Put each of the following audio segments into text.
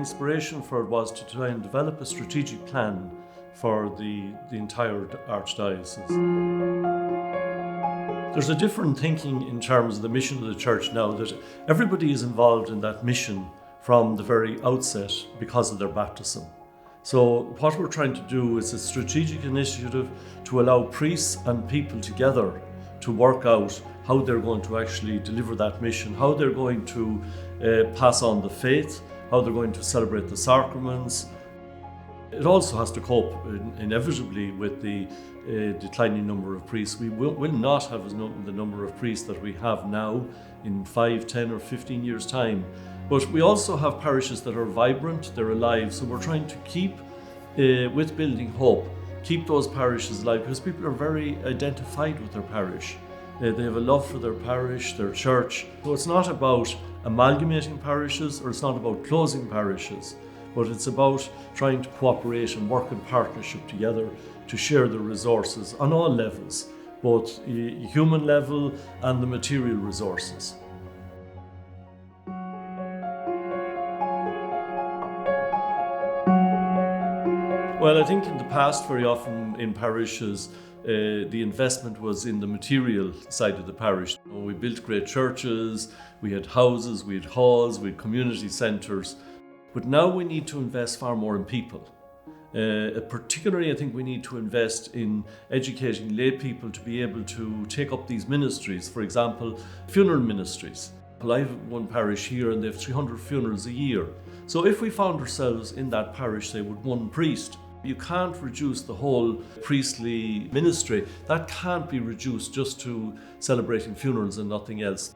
inspiration for it was to try and develop a strategic plan for the entire Archdiocese. There's a different thinking in terms of the mission of the Church now, that everybody is involved in that mission from the very outset because of their baptism. So what we're trying to do is a strategic initiative to allow priests and people together to work out how they're going to actually deliver that mission, how they're going to pass on the faith, how they're going to celebrate the sacraments. It also has to cope inevitably with the declining number of priests. We will not have the number of priests that we have now in 5, 10 or 15 years' time. But we also have parishes that are vibrant, they're alive, so we're trying to keep, with Building Hope, keep those parishes alive, because people are very identified with their parish. They have a love for their parish, their church. So it's not about amalgamating parishes, or it's not about closing parishes, but it's about trying to cooperate and work in partnership together to share the resources on all levels, both human level and the material resources. Well, I think in the past, very often in parishes, the investment was in the material side of the parish. We built great churches, we had houses, we had halls, we had community centres. But now we need to invest far more in people. Particularly, I think we need to invest in educating lay people to be able to take up these ministries. For example, funeral ministries. I have one parish here and they have 300 funerals a year. So if we found ourselves in that parish, say, with one priest, you can't reduce the whole priestly ministry. That can't be reduced just to celebrating funerals and nothing else.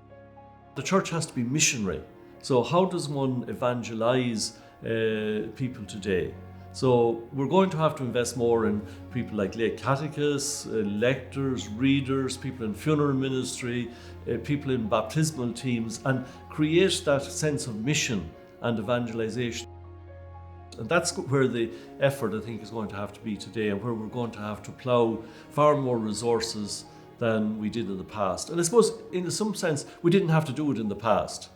The church has to be missionary. So how does one evangelize people today? So we're going to have to invest more in people like lay catechists, lectors, readers, people in funeral ministry, people in baptismal teams, and create that sense of mission and evangelization. And that's where the effort, I think, is going to have to be today, and where we're going to have to plough far more resources than we did in the past. And I suppose, in some sense, we didn't have to do it in the past.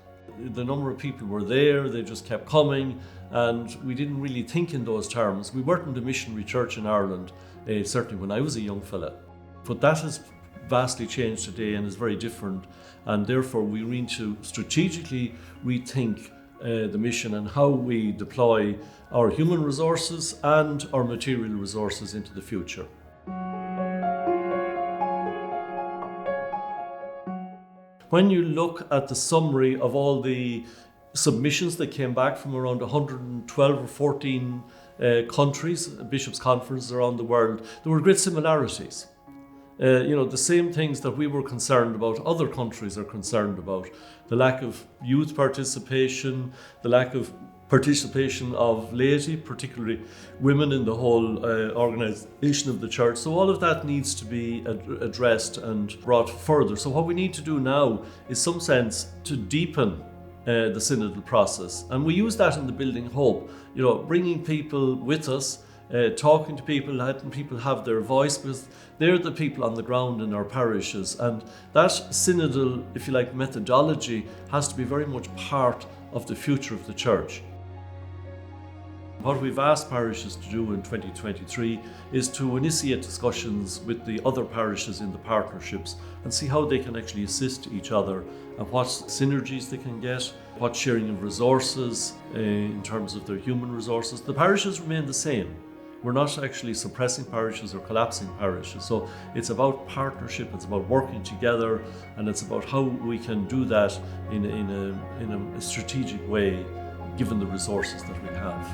The number of people were there, they just kept coming, and we didn't really think in those terms. We weren't a missionary church in Ireland, certainly when I was a young fella. But that has vastly changed today and is very different, and therefore we need to strategically rethink the mission and how we deploy our human resources and our material resources into the future. When you look at the summary of all the submissions that came back from around 112 or 14 countries, bishops' conferences around the world, there were great similarities. The same things that we were concerned about, other countries are concerned about. The lack of youth participation, the lack of participation of laity, particularly women in the whole organisation of the church. So all of that needs to be addressed and brought further. So what we need to do now is, some sense, to deepen the synodal process. And we use that in the Building Hope, bringing people with us, talking to people, letting people have their voice, because they're the people on the ground in our parishes. And that synodal, if you like, methodology has to be very much part of the future of the church. What we've asked parishes to do in 2023 is to initiate discussions with the other parishes in the partnerships and see how they can actually assist each other and what synergies they can get, what sharing of resources in terms of their human resources. The parishes remain the same. We're not actually suppressing parishes or collapsing parishes. So it's about partnership, it's about working together, and it's about how we can do that in a strategic way, given the resources that we have.